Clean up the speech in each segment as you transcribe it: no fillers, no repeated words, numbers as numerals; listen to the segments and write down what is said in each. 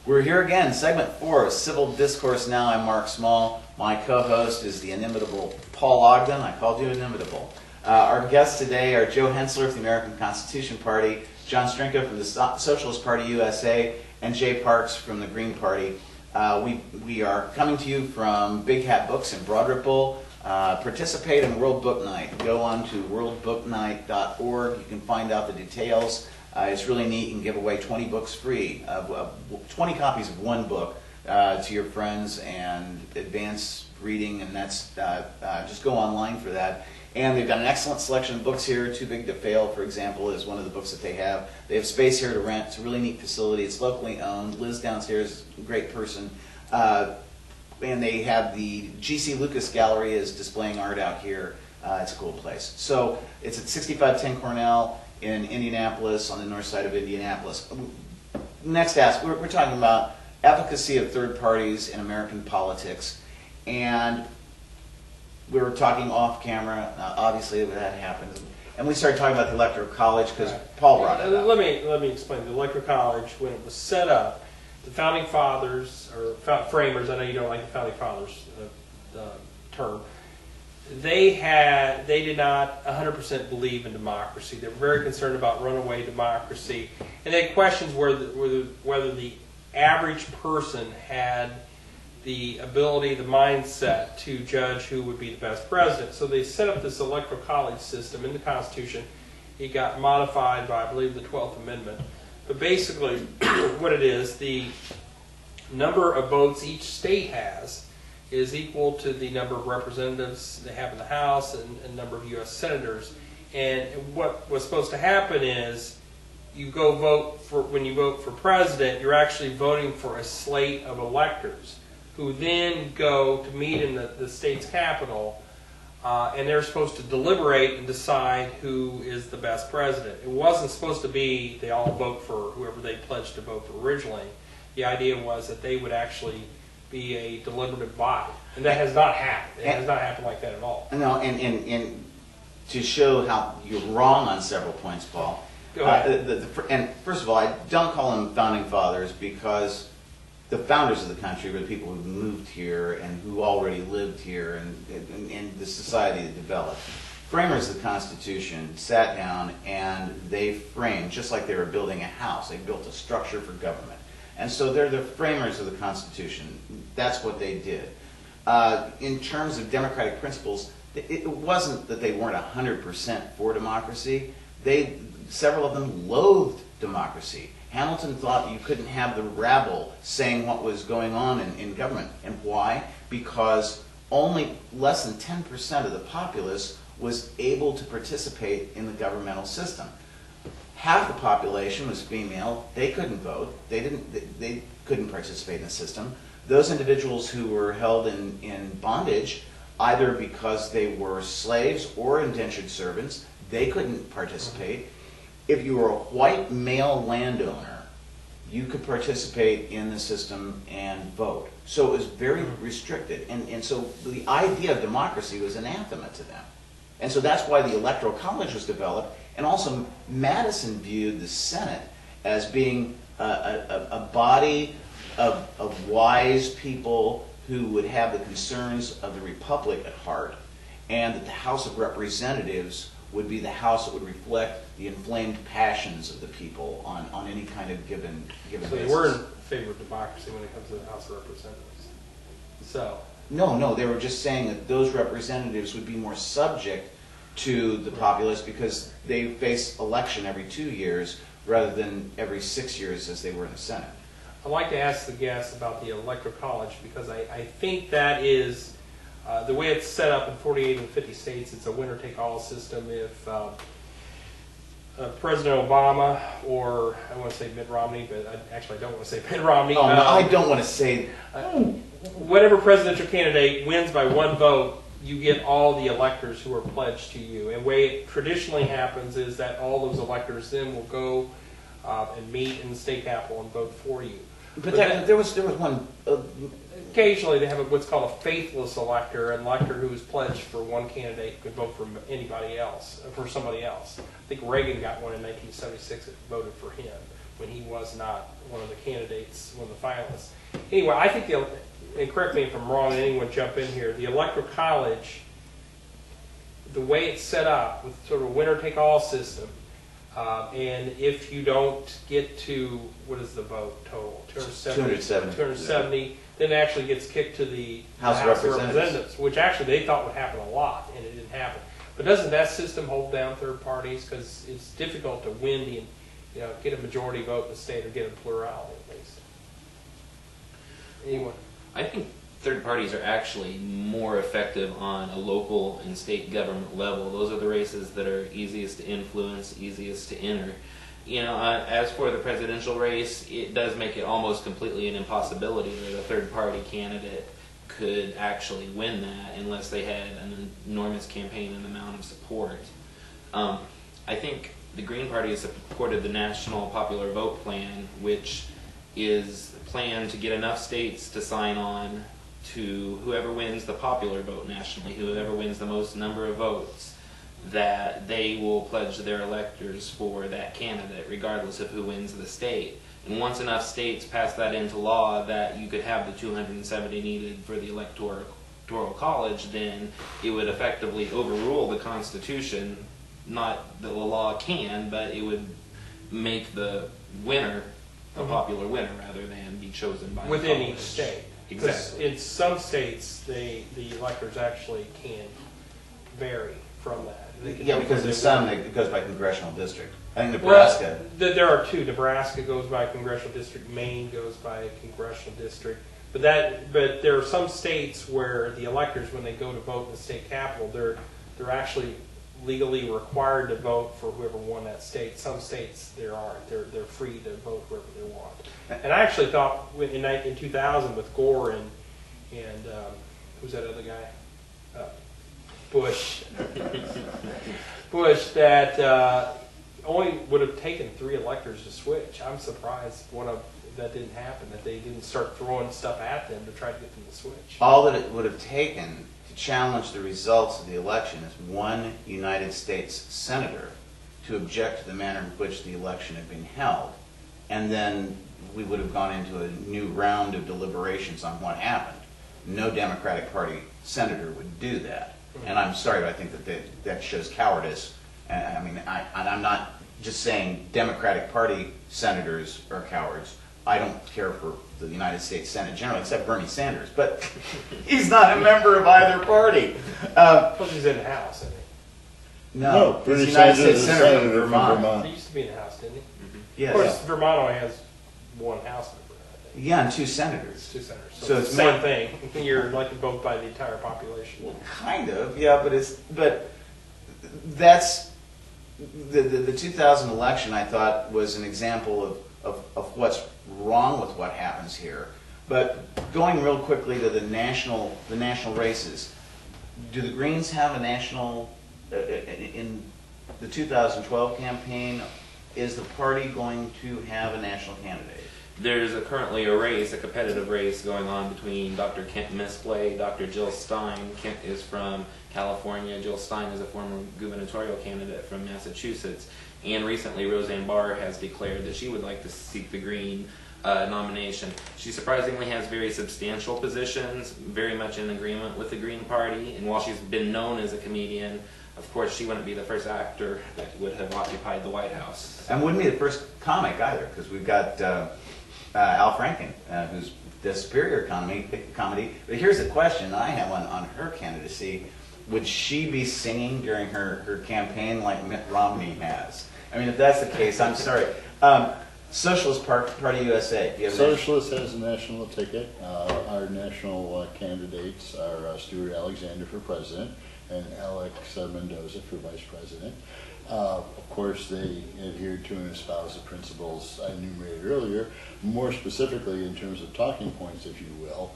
We're here again, segment 4 of Civil Discourse Now. I'm Mark Small. My co-host is the inimitable Paul Ogden. I called you inimitable. Our guests today are Joe Hentzler from the American Constitution Party, John Strinka from the Socialist Party-USA, and Jay Parks from the Green Party. We are coming to you from Big Hat Books in Broad Ripple. Participate in World Book Night. Go on to worldbooknight.org. You can find out the details. It's really neat. You can give away 20 books free, 20 copies of one book to your friends and advance reading, and that's just go online for that. And they've got an excellent selection of books here. Too Big to Fail, for example, is one of the books that they have. They have space here to rent. It's a really neat facility. It's locally owned. Liz downstairs, a great person. And they have the G.C. Lucas Gallery is displaying art out here. It's a cool place. So it's at 6510 Cornell in Indianapolis, on the north side of Indianapolis. Next ask, we're talking about efficacy of third parties in American politics. And we were talking off camera, obviously that happens. And we started talking about the Electoral College because Paul brought it up. Let me explain. The Electoral College, when it was set up, the Founding Fathers, or framers, I know you don't like the Founding Fathers term, they did not 100% believe in democracy. They were very concerned about runaway democracy, and they had questions whether the average person had the ability, the mindset to judge who would be the best president. So they set up this electoral college system in the Constitution. It got modified by, I believe, the 12th Amendment. But basically, what it is, the number of votes each state has is equal to the number of representatives they have in the House and number of U.S. senators. And what was supposed to happen is you go vote for, when you vote for president, you're actually voting for a slate of electors who then go to meet in the state's capital, and they're supposed to deliberate and decide who is the best president. It wasn't supposed to be they all vote for whoever they pledged to vote for originally. The idea was that they would actually be a deliberative body, and that has not happened. It has not happened like that at all. No, and to show how you're wrong on several points, Paul. Go ahead. And first of all, I don't call them founding fathers because the founders of the country were the people who moved here and who already lived here and the society that developed. Framers of the Constitution sat down and they framed, just like they were building a house, they built a structure for government. And so they're the framers of the Constitution. That's what they did. In terms of democratic principles, it wasn't that they weren't 100% for democracy. Several of them loathed democracy. Hamilton thought you couldn't have the rabble saying what was going on in government. And why? Because only less than 10% of the populace was able to participate in the governmental system. Half the population was female. They couldn't vote. They couldn't participate in the system. Those individuals who were held in bondage, either because they were slaves or indentured servants, they couldn't participate. If you were a white male landowner, you could participate in the system and vote. So it was very restricted. And so the idea of democracy was anathema to them. And so that's why the Electoral College was developed. And also Madison viewed the Senate as being a body of wise people who would have the concerns of the Republic at heart, and that the House of Representatives would be the House that would reflect the inflamed passions of the people on any kind of given basis. So they were in favor of democracy when it comes to the House of Representatives. So No, they were just saying that those representatives would be more subject to the populace because they face election every 2 years rather than every 6 years as they were in the Senate. I'd like to ask the guests about the Electoral College because I think that is the way it's set up in 48 and 50 states. It's a winner-take-all system. If President Obama, or I want to say Mitt Romney, but I don't want to say Mitt Romney. Oh, no, I don't want to say. Whatever presidential candidate wins by one vote, you get all the electors who are pledged to you. And the way it traditionally happens is that all those electors then will go and meet in the state capitol and vote for you. But there was one. Occasionally, they have what's called a faithless elector, an elector who is pledged for one candidate who could vote for anybody else, for somebody else. I think Reagan got one in 1976 that voted for him. when he was not one of the candidates, one of the finalists. Anyway, I think and correct me if I'm wrong, and anyone jump in here, the Electoral College, the way it's set up with sort of a winner-take-all system, and if you don't get to, what is the vote total? 270. Then it actually gets kicked to the House of Representatives, which actually they thought would happen a lot, and it didn't happen. But doesn't that system hold down third parties? Because it's difficult to win get a majority vote in the state or get a plurality at least. Anyone? I think third parties are actually more effective on a local and state government level. Those are the races that are easiest to influence, easiest to enter. As for the presidential race, it does make it almost completely an impossibility that a third party candidate could actually win that unless they had an enormous campaign and amount of support. I think the Green Party has supported the National Popular Vote Plan, which is a plan to get enough states to sign on to whoever wins the popular vote nationally, whoever wins the most number of votes, that they will pledge their electors for that candidate, regardless of who wins the state. And once enough states pass that into law that you could have the 270 needed for the Electoral College, then it would effectively overrule the Constitution. Not that the law can, but it would make the winner a popular winner rather than be chosen by within the each state. Exactly. In some states, the electors actually can vary from that. Yeah, because in some it goes by congressional district. I think Nebraska. Well, there are two. Nebraska goes by a congressional district. Maine goes by a congressional district. But there are some states where the electors, when they go to vote in the state capital, they're actually legally required to vote for whoever won that state. Some states there aren't. They're free to vote whoever they want. And I actually thought in 2000 with Gore and who's that other guy? Bush. Bush, that only would have taken 3 electors to switch. I'm surprised that didn't happen, that they didn't start throwing stuff at them to try to get them to switch. All that it would have taken to challenge the results of the election is one United States senator to object to the manner in which the election had been held. And then we would have gone into a new round of deliberations on what happened. No Democratic Party senator would do that. And I'm sorry, but I think that shows cowardice. I mean, I'm not just saying Democratic Party senators are cowards. I don't care for the United States Senate generally, except Bernie Sanders. But he's not a member of either party. Plus he's in the House, isn't he? No, Bernie he's a United Sanders States is senator from from Vermont. Vermont. He used to be in the House, didn't he? Yes. Of course, Vermont only has 1 House member, I think. Yeah, and 2 senators. 2 senators. So it's it's the same more- thing. You're elected both by the entire population. Well, kind of, yeah, but that's the 2000 election. I thought was an example of what's wrong with what happens here. But going real quickly to the national races, do the Greens have a national in the 2012 campaign? Is the party going to have a national candidate? There's currently a competitive race going on between Dr. Kent Misplay, Dr. Jill Stein. Kent is from California. Jill Stein is a former gubernatorial candidate from Massachusetts. And recently Roseanne Barr has declared that she would like to seek the Green nomination. She surprisingly has very substantial positions, very much in agreement with the Green Party. And while she's been known as a comedian, of course, she wouldn't be the first actor that would have occupied the White House. And wouldn't be the first comic either, because we've got Al Franken, who's the superior comedy. But here's the question I have on her candidacy. Would she be singing during her campaign like Mitt Romney has? I mean, if that's the case, I'm sorry. Socialist Party-USA. Do you have Socialist has a national ticket. Our national candidates are Stuart Alexander for president and Alex Mendoza for vice president. Of course, they adhere to and espouse the principles I enumerated earlier. More specifically, in terms of talking points, if you will,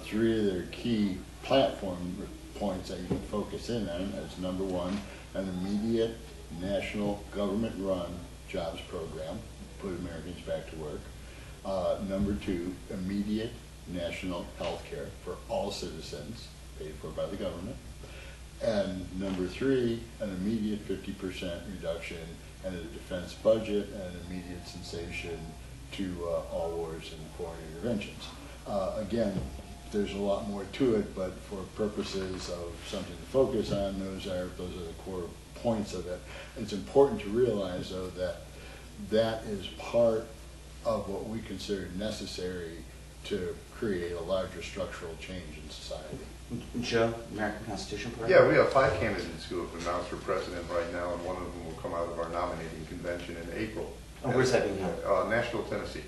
3 of their key platform points that you can focus in on is number 1, an immediate national government-run jobs program, put Americans back to work. Number 2, immediate national health care for all citizens, paid for by the government. And number 3, an immediate 50% reduction and a defense budget and immediate cessation to all wars and foreign interventions. Again, there's a lot more to it, but for purposes of something to focus on, those are the core points of it. It's important to realize, though, that that is part of what we consider necessary to create a larger structural change in society. Joe, American Constitution Party? Yeah, we have 5 candidates who have announced for president right now, and one of them will come out of our nominating convention in April. Oh, where's that being held? Nashville, Tennessee.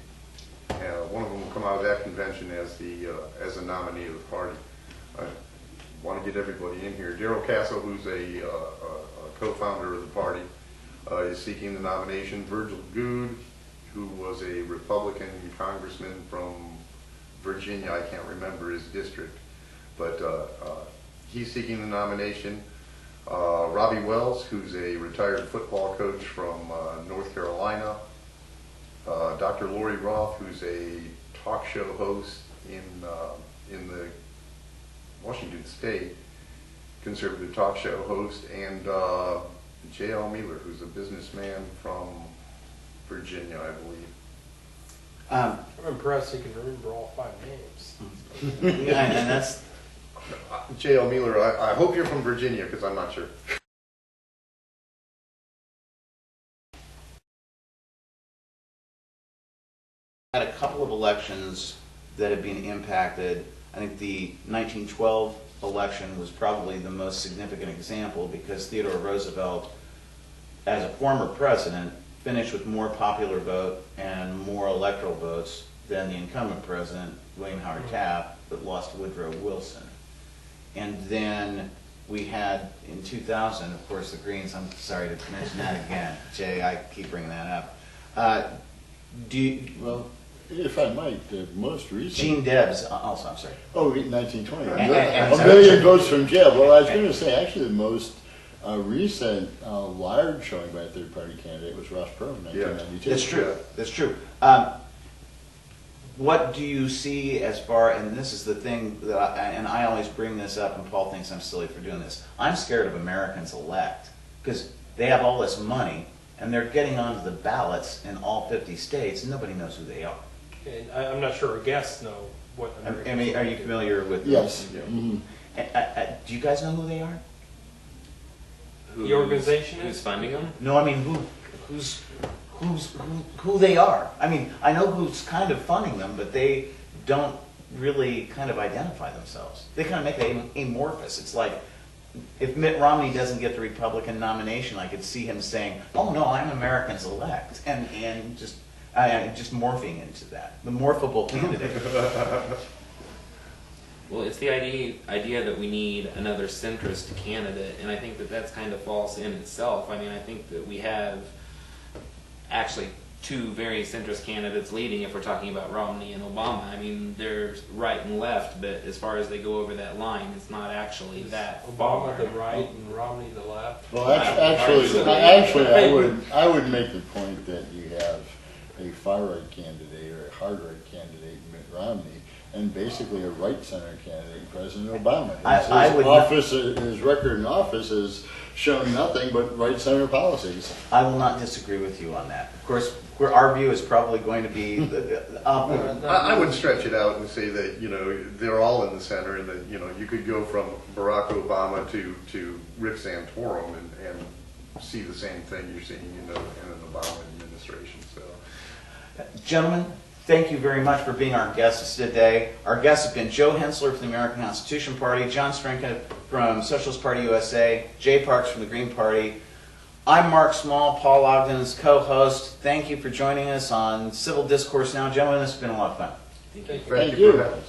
One of them will come out of that convention as a nominee of the party. I want to get everybody in here. Darrell Castle, who's a co-founder of the party, is seeking the nomination. Virgil Good, who was a Republican congressman from Virginia, I can't remember his district, but he's seeking the nomination. Robbie Wells, who's a retired football coach from North Carolina. Dr. Lori Roth, who's a talk show host in the Washington State, conservative talk show host, and J.L. Mueller, who's a businessman from Virginia, I believe. I'm impressed you can remember all 5 names. Yeah, and that's... J.L. Mueller, I hope you're from Virginia, because I'm not sure. Had a couple of elections that have been impacted. I think the 1912 election was probably the most significant example because Theodore Roosevelt, as a former president, finished with more popular vote and more electoral votes than the incumbent president, William Howard Taft, that lost to Woodrow Wilson. And then we had, in 2000, of course, the Greens. I'm sorry to mention that again. Jay, I keep bringing that up. Well, if I might, the most recent... Gene Debs, also, I'm sorry. Oh, 1920. And- A million votes from jail. Well, I was going to say, actually, the most recent large showing by a third-party candidate was Ross Perot in 1992. That's true. That's true. What do you see as far, and this is the thing that I always bring this up, and Paul thinks I'm silly for doing this. I'm scared of Americans elect because they have all this money and they're getting onto the ballots in all 50 states and nobody knows who they are. And I'm not sure our guests know what Americans I mean, are you familiar with Yes. this? Mhm. Do you guys know who they are? The organization who's is? funding them? No, I mean who they are. I mean, I know who's kind of funding them, but they don't really kind of identify themselves. They kind of make it amorphous. It's like if Mitt Romney doesn't get the Republican nomination, I could see him saying, "Oh no, I'm Americans elect," and just morphing into that, the morphable candidate. Well, it's the idea that we need another centrist candidate, and I think that that's kind of false in itself. I mean, I think that we have actually 2 very centrist candidates leading if we're talking about Romney and Obama. I mean, they're right and left, but as far as they go over that line, it's not actually that Obama far. the right and Romney the left. Well, actually, I would make the point that you have a far-right candidate or a hard-right candidate, Mitt Romney, and basically a right-center candidate, President Obama. His record in office has shown nothing but right-center policies. I will not disagree with you on that. Of course, our view is probably going to be I would stretch it out and say that, they're all in the center, and that, you could go from Barack Obama to Rick Santorum and see the same thing you're seeing in an Obama administration. So, Gentlemen, thank you very much for being our guests today. Our guests have been Joe Hentzler from the American Constitution Party, John Strinka from Socialist Party-USA, Jay Parks from the Green Party. I'm Mark Small, Paul Ogden's co-host. Thank you for joining us on Civil Discourse Now. Gentlemen, this has been a lot of fun. thank you for having us.